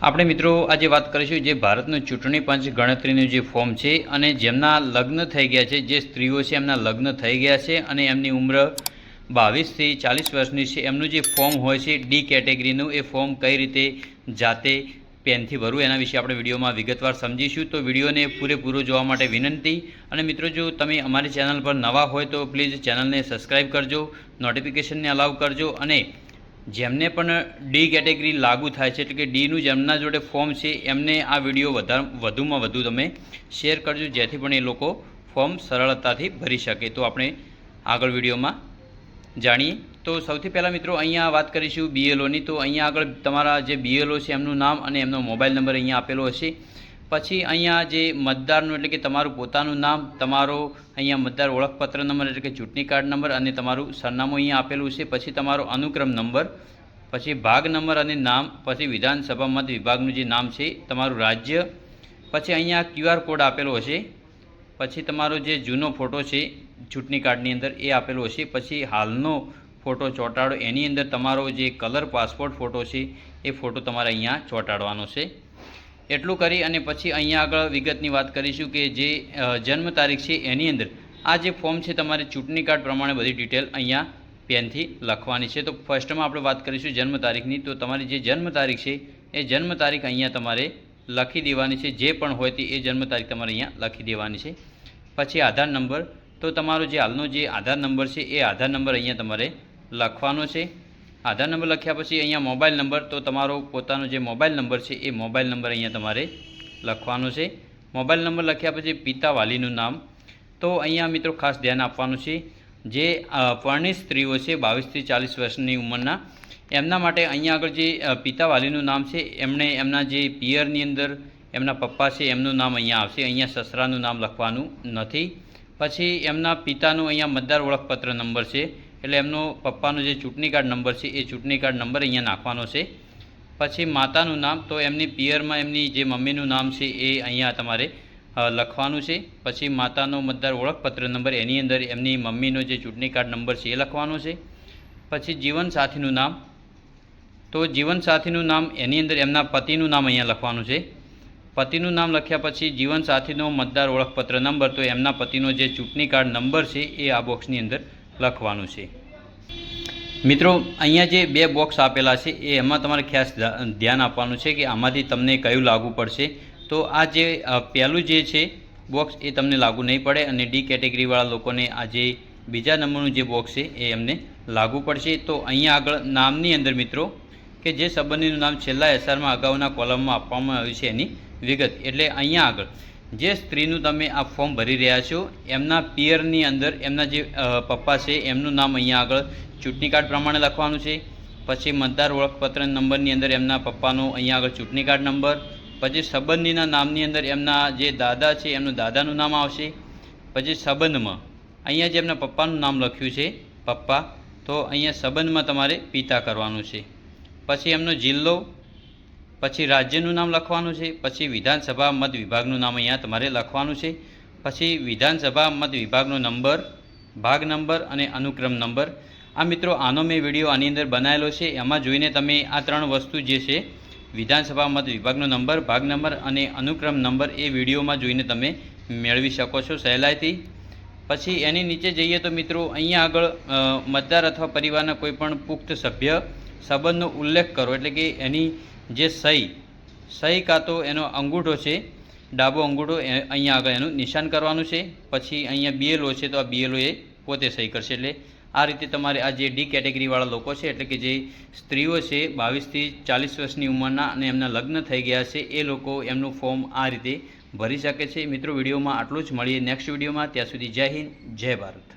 આપણે મિત્રો આજે વાત કરીશું જે ભારતનું ચૂંટણી પંચ ગણતરીનું જે ફોર્મ છે અને જેમના લગ્ન થઈ ગયા છે, જે સ્ત્રીઓ છે એમના લગ્ન થઈ ગયા છે અને એમની ઉંમર 22 થી 40 વર્ષની છે, એમનું જે ફોર્મ હોય છે ડી કેટેગરીનું, એ ફોર્મ કઈ રીતે જાતે પેનથી ભરવું એના વિશે આપણે વિડીયોમાં વિગતવાર સમજીશું। તો વિડીયોને પૂરેપૂરો જોવા માટે વિનંતી। અને મિત્રો જો તમે અમારી ચેનલ પર નવા હોય તો પ્લીઝ ચેનલને સબસ્ક્રાઈબ કરજો, નોટિફિકેશનને અલાઉ કરજો અને જેમને પણ ડી કેટેગરી લાગુ થાય છે એટલે કે ડીનું જેમના જોડે ફોર્મ છે એમને આ વિડીયો વધુમાં વધુ તમે શેર કરજો, જેથી પણ એ લોકો ફોર્મ સરળતાથી ભરી શકે। તો આપણે આગળ વિડીયોમાં જાણીએ। તો સૌથી પહેલાં મિત્રો અહીંયા વાત કરીશું બીએલઓની। તો અહીંયા આગળ તમારા જે બીએલઓ છે એમનું નામ અને એમનો મોબાઈલ નંબર અહીંયા આપેલો હશે। પછી અહીંયા જે મતદારનું એટલે કે તમારું પોતાનું નામ, તમારો અહીંયા મતદાર ઓળખપત્ર નંબર એટલે કે ચૂંટણી કાર્ડ નંબર અને તમારું સરનામું અહીંયા આપેલું છે। પછી તમારો અનુક્રમ નંબર, પછી ભાગ નંબર અને નામ, પછી વિધાનસભા મત વિભાગનું જે નામ છે, તમારું રાજ્ય, પછી અહીંયા QR કોડ આપેલો હશે, પછી તમારો જે જૂનો ફોટો છે ચૂંટણી કાર્ડની અંદર એ આપેલો હશે, પછી હાલનો ફોટો ચોંટાડો એની અંદર તમારો જે કલર પાસપોર્ટ ફોટો છે એ ફોટો તમારે અહીંયા ચોંટાડવાનો છે। એટલું કરી અને પછી અહીંયા આગળ વિગતની વાત કરીશું કે જે જન્મ તારીખ છે એની અંદર આ જે ફોર્મ છે તમારે ચૂંટણી કાર્ડ પ્રમાણે બધી ડિટેલ અહીંયા પેનથી લખવાની છે। તો ફર્સ્ટમાં આપણે વાત કરીશું જન્મ તારીખની। તો તમારી જે જન્મ તારીખ છે એ જન્મ તારીખ અહીંયા તમારે લખી દેવાની છે, જે પણ હોય તે એ જન્મ તારીખ તમારે અહીંયા લખી દેવાની છે। પછી આધાર નંબર, તો તમારો જે હાલનો જે આધાર નંબર છે એ આધાર નંબર અહીંયા તમારે લખવાનો છે। આધાર નંબર લખ્યા પછી અહીંયા મોબાઈલ નંબર, તો તમારો પોતાનો જે મોબાઈલ નંબર છે એ મોબાઈલ નંબર અહીંયા તમારે લખવાનો છે। મોબાઈલ નંબર લખ્યા પછી પિતા વાલીનું નામ, તો અહીંયા મિત્રો ખાસ ધ્યાન આપવાનું છે જે પરણિત સ્ત્રીઓ છે 22 થી 40 વર્ષની ઉંમરના, એમના માટે અહીંયા આગળ જે પિતા વાલીનું નામ છે એમણે એમના જે પિયરની અંદર એમના પપ્પા છે એમનું નામ અહીંયા આવશે, અહીંયા સસરાનું નામ લખવાનું નથી। પછી એમના પિતાનું અહીંયા મતદાર ઓળખપત્ર નંબર છે એટલે એમનો પપ્પાનો જે ચૂંટણી કાર્ડ નંબર છે એ ચૂંટણી કાર્ડ નંબર અહીંયા નાખવાનો છે। પછી માતાનું નામ, તો એમની પિયરમાં એમની જે મમ્મીનું નામ છે એ અહીંયા તમારે લખવાનું છે। પછી માતાનો મતદાર ઓળખપત્ર નંબર એની અંદર એમની મમ્મીનો જે ચૂંટણી કાર્ડ નંબર છે એ લખવાનો છે। પછી જીવનસાથીનું નામ, તો જીવનસાથીનું નામ એની અંદર એમના પતિનું નામ અહીંયા લખવાનું છે। પતિનું નામ લખ્યા પછી જીવનસાથીનો મતદાર ઓળખપત્ર નંબર, તો એમના પતિનો જે ચૂંટણી કાર્ડ નંબર છે એ આ બોક્સની અંદર લખવાનું છે। મિત્રો અહીંયા જે બે બોક્સ આપેલા છે એ એમાં તમારે ખાસ ધ્યાન આપવાનું છે કે આમાંથી તમને કયું લાગુ પડશે। તો આ જે પહેલું જે છે બોક્સ એ તમને લાગુ નહીં પડે અને ડી કેટેગરીવાળા લોકોને આ જે બીજા નંબરનું જે બોક્સ છે એ એમને લાગુ પડશે। તો અહીંયા આગળ નામની અંદર મિત્રો કે જે સંબંધીનું નામ છેલ્લા એસઆરમાં અગાઉના કોલમમાં આપવામાં આવ્યું છે એની વિગત, એટલે અહીંયા આગળ જે સ્ત્રીનું તમે આ ફોર્મ ભરી રહ્યા છો એમના પિયરની અંદર એમના જે પપ્પા છે એમનું નામ અહીંયા આગળ ચૂંટણી કાર્ડ પ્રમાણે લખવાનું છે। પછી મતદાર ઓળખપત્ર નંબરની અંદર એમના પપ્પાનો અહીંયા આગળ ચૂંટણી કાર્ડ નંબર, પછી સંબંધીના નામની અંદર એમના જે દાદા છે એમનું દાદાનું નામ આવશે। પછી સંબંધમાં અહીંયા જે એમના પપ્પાનું નામ લખ્યું છે પપ્પા, તો અહીંયા સંબંધમાં તમારે પિતા કરવાનું છે। પછી એમનો જિલ્લો, પછી રાજ્યનું નામ લખવાનું છે। પછી વિધાનસભા મત વિભાગનું નામ અહીંયા તમારે લખવાનું છે। પછી વિધાનસભા મત વિભાગનો નંબર, ભાગ નંબર અને અનુક્રમ નંબર। આ મિત્રો આનો મેં વિડીયો આની અંદર બનાવેલો છે, એમાં જોઈને તમે આ ત્રણ વસ્તુ જે છે વિધાનસભા મત વિભાગનો નંબર, ભાગ નંબર અને અનુક્રમ નંબર એ વિડીયોમાં જોઈને તમે મેળવી શકો છો સહેલાઈથી। પછી એની નીચે જઈએ તો મિત્રો અહીંયા આગળ મતદાર અથવા પરિવારના કોઈપણ પુખ્ત સભ્ય સંબંધનો ઉલ્લેખ કરો, એટલે કે એની જે સહી કાં તો એનો અંગૂઠો છે, ડાબો અંગૂઠો અહીંયા આગળ એનું નિશાન કરવાનું છે। પછી અહીંયા બીએલઓ છે તો આ બીએલઓ એ પોતે સહી કરશે। એટલે આ રીતે તમારે આ જે ડી કેટેગરીવાળા લોકો છે એટલે કે જે સ્ત્રીઓ છે 22 થી 40 વર્ષની ઉંમરના અને એમના લગ્ન થઈ ગયા છે એ લોકો એમનું ફોર્મ આ રીતે ભરી શકે છે। મિત્રો વિડીયોમાં આટલું જ, મળીએ નેક્સ્ટ વિડીયોમાં, ત્યાં સુધી જય હિન્દ, જય ભારત।